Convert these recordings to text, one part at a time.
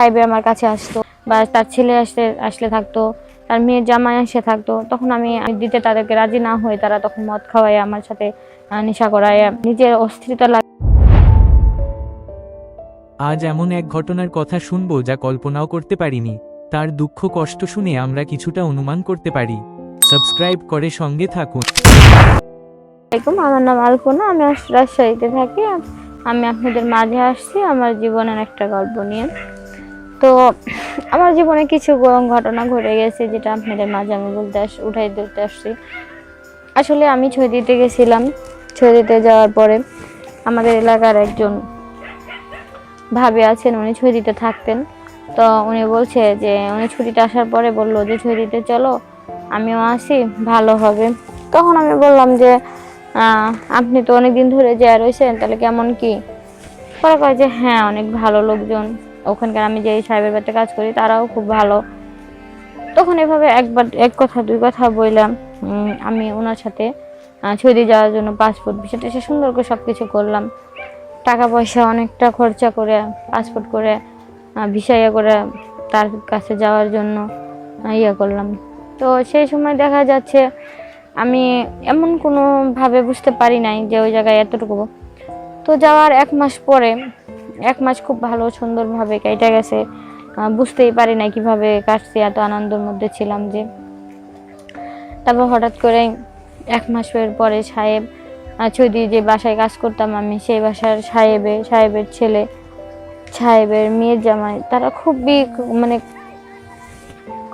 সাহেবে আমার কাছে আসতো বা তার ছেলে আসলে থাকতো, তার মেয়ের জামাই এসে থাকতো, তখন আমি দিতে তাদেরকে রাজি না হয়ে তারা তখন মদ খাওয়ায় আমার সাথে নেশা করায়, নিজের অস্থিরতা আজ এমন এক ঘটনার কথা শুনবো যা কল্পনাও করতে পারিনি। তার দুঃখ কষ্ট শুনে আমরা কিছুটা অনুমান করতে পারি। সাবস্ক্রাইব করে সঙ্গে থাকুন। আমার নাম আলপনা, আমি রাজশাহীতে থাকি। আমি আপনাদের মাঝে আসছি আমার জীবনের একটা গল্প নিয়ে। তো আমার জীবনে কিছু ঘটনা ঘটে গেছে যেটা আপনাদের মাঝে আমি উঠাই দিতে আসছি। আসলে আমি ছয় দিতে গেছিলাম। ছয় দিতে যাওয়ার পরে আমাদের এলাকার একজন ভাবি আছেন, উনি ছয় দিতে থাকতেন। তো উনি বলছে যে উনি ছুটিতে আসার পরে বললো যে ছয় দিতে চলো, আমিও আসি, ভালো হবে। তখন আমি বললাম যে আপনি তো অনেকদিন ধরে যা রয়েছেন, তাহলে কেমন কি? পরে কয় যে হ্যাঁ, অনেক ভালো লোকজন ওখানকার, আমি যে সাহেবের বাড়িতে কাজ করি তারাও খুব ভালো। তখন এভাবে এক কথা দুই কথা বললাম। আমি ওনার সাথে সৌদি যাওয়ার জন্য পাসপোর্ট বিষয়টা সে সুন্দর করে সবকিছু করলাম। টাকা পয়সা অনেকটা খরচা করে পাসপোর্ট করে ভিসা করে তার কাছে যাওয়ার জন্য করলাম। তো সেই সময় দেখা যাচ্ছে আমি এমন কোনো ভাবে বুঝতে পারি নাই যে ওই জায়গায় এতটুকু। তো যাওয়ার 1 মাস পরে, 1 মাস খুব ভালো সুন্দরভাবে কেটে গেছে, বুঝতেই পারি নাই কিভাবে কাটছে, এত আনন্দের মধ্যে ছিলাম যে। তারপর হঠাৎ করে 1 মাসের পরে সাহেব ছুটি, যে বাসায় কাজ করতাম আমি, সেই বাসার সাহেবের ছেলে, সাহেবের মেয়ের জামাই, তারা খুবই মানে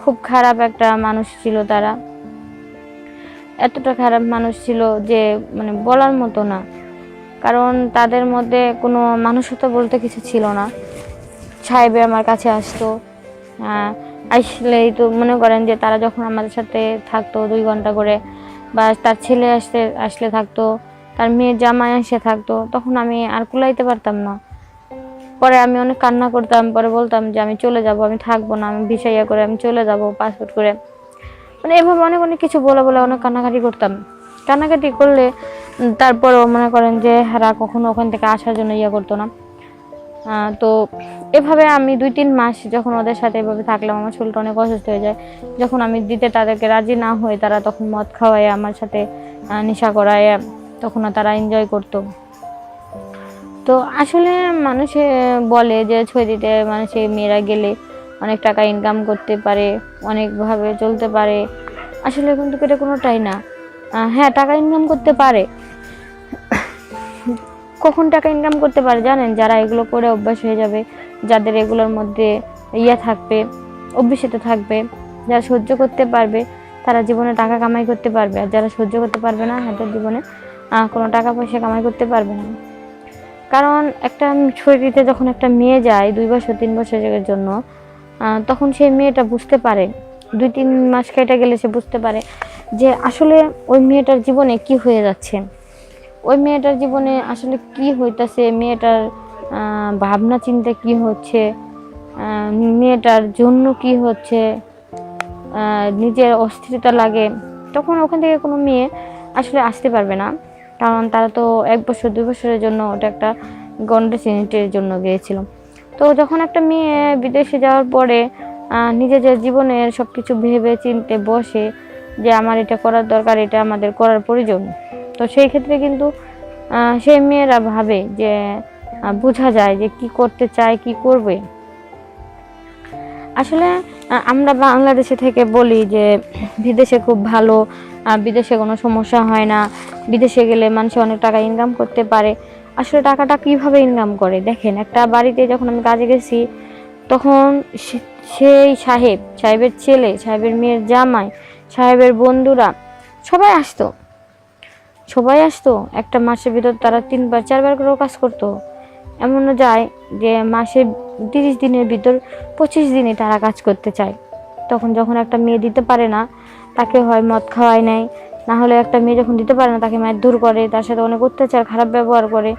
খুব খারাপ একটা মানুষ ছিল। তারা এতটা খারাপ মানুষ ছিল যে মানে বলার মতো না। কারণ তাদের মধ্যে কোনো মানুষত্ব বলতে কিছু ছিল না। সাহেবে আমার কাছে আসতো, আসলেই তো মনে করেন যে তারা যখন আমাদের সাথে থাকতো 2 ঘন্টা করে, বা তার ছেলে আসলে থাকতো, তার মেয়ের জামাই এসে থাকতো, তখন আমি আর কুলাইতে পারতাম না। পরে আমি অনেক কান্না করতাম, পরে বলতাম যে আমি চলে যাব, আমি থাকবো না, আমি ভিসা করে আমি চলে যাব পাসপোর্ট করে। মানে এভাবে অনেক অনেক কিছু বলে অনেক কান্নাকাটি করতাম। কান্নাকাটি করলে তারপরেও মনে করেন যে হারা কখনো ওখান থেকে আসার জন্য করতো না। তো এভাবে আমি 2-3 মাস যখন ওদের সাথে এভাবে থাকলাম, আমার শরীরটা অনেক অসুস্থ হয়ে যায়। যখন আমি দিতে তাদেরকে রাজি না হয়ে তারা তখন মদ খাওয়ায় আমার সাথে নেশা করায়, তখন তারা এনজয় করতো। তো আসলে মানুষে বলে যে ছয় দিতে মানুষে মেয়েরা গেলে অনেক টাকা ইনকাম করতে পারে, অনেকভাবে চলতে পারে। আসলে কিন্তু এটা কোনোটাই না। হ্যাঁ, টাকা ইনকাম করতে পারে। কখন টাকা ইনকাম করতে পারে জানেন? যারা এগুলো করে অভ্যাস হয়ে যাবে, যাদের এগুলোর মধ্যে থাকবে, অভ্যাসিত থাকবে, যারা সহ্য করতে পারবে, তারা জীবনে টাকা কামাই করতে পারবে। আর যারা সহ্য করতে পারবে না, তাদের জীবনে কোনো টাকা পয়সা কামাই করতে পারবে না। কারণ একটা ছুটিতে যখন একটা মেয়ে যায় 2 বছর 3 বছরের জন্য, তখন সেই মেয়েটা বুঝতে পারে, 2-3 মাস কেটে গেলে সে বুঝতে পারে যে আসলে ওই মেয়েটার জীবনে কি হয়ে যাচ্ছে, ওই মেয়েটার জীবনে আসলে কি হইতাছে, মেয়েটার ভাবনা চিন্তা কি হচ্ছে, মেয়েটার জন্য কি হচ্ছে, নিজের অস্থিরতা লাগে। তখন ওখান থেকে কোনো মেয়ে আসলে আসতে পারবে না। কারণ তারা তো 1 বছর 2 বছরের জন্য ওটা একটা গন্ডা সিনেটের জন্য গিয়েছিল। তো যখন একটা মেয়ে বিদেশে যাওয়ার পরে নিজেদের জীবনের সব কিছু ভেবে চিনতে বসে যে আমার এটা করার দরকার, এটা আমাদের করার প্রয়োজন, তো সেই ক্ষেত্রে কিন্তু সেই মেয়েরা ভাবে যে বোঝা যায় যে কি করতে চায়, কি করবে। আসলে আমরা বাংলাদেশে থেকে বলি যে বিদেশে খুব ভালো, বিদেশে কোনো সমস্যা হয় না, বিদেশে গেলে মানুষ অনেক টাকা ইনকাম করতে পারে। আসলে টাকাটা কিভাবে ইনকাম করে দেখেন, একটা বাড়িতে যখন আমি কাজে গেছি, তখন সেই সাহেবের ছেলে, সাহেবের মেয়ের জামাই, সাহেবের বন্ধুরা সবাই আসতো। একটা মাসের ভিতর তারা 3বার 4বার করেও কাজ করতো। এমনও যায় যে মাসে 30 দিনের ভিতর 25 দিনে তারা কাজ করতে চায়। তখন যখন একটা মেয়ে দিতে পারে না, তাকে হয় মদ খাওয়ায় নেয়, না হলে একটা মেয়ে যখন দিতে পারে না তাকে মারধর করে, তার সাথে অনেক অত্যাচার খারাপ ব্যবহার করে।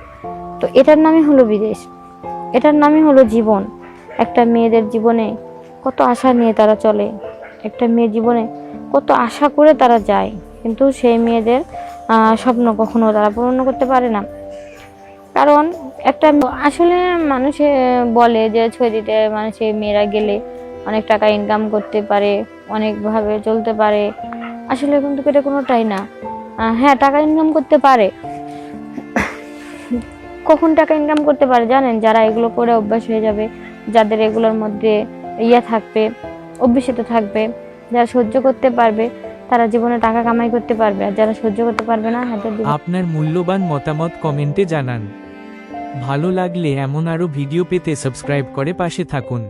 তো এটার নামই হলো বিদেশ, এটার নামই হলো জীবন। একটা মেয়েদের জীবনে কত আশা নিয়ে তারা চলে, একটা মেয়ের জীবনে কত আশা করে তারা যায়, কিন্তু সেই মেয়েদের স্বপ্ন কখনো তারা পূরণ করতে পারে না। কারণ একটা আসলে মানুষে বলে যে সৌদিতে মানুষে মেয়েরা গেলে অনেক টাকা ইনকাম করতে পারে, অনেকভাবে চলতে পারে। আসলে কিন্তু এটা কোনোটাই না। হ্যাঁ, টাকা ইনকাম করতে পারে। কখন টাকা ইনকাম করতে পারে জানেন? যারা এগুলো করে অভ্যাস হয়ে যাবে, যাদের এগুলোর মধ্যে থাকবে, অভ্যাসিত থাকবে, যারা সহ্য করতে পারবে, তারা জীবনে টাকা কামাই করতে পারবে। আর যারা সহ্য করতে পারবে না, হাতের দিকে। আপনার মূল্যবান মতামত কমেন্টে জানান। ভালো লাগলে এমন আরও ভিডিও পেতে সাবস্ক্রাইব করে পাশে থাকুন।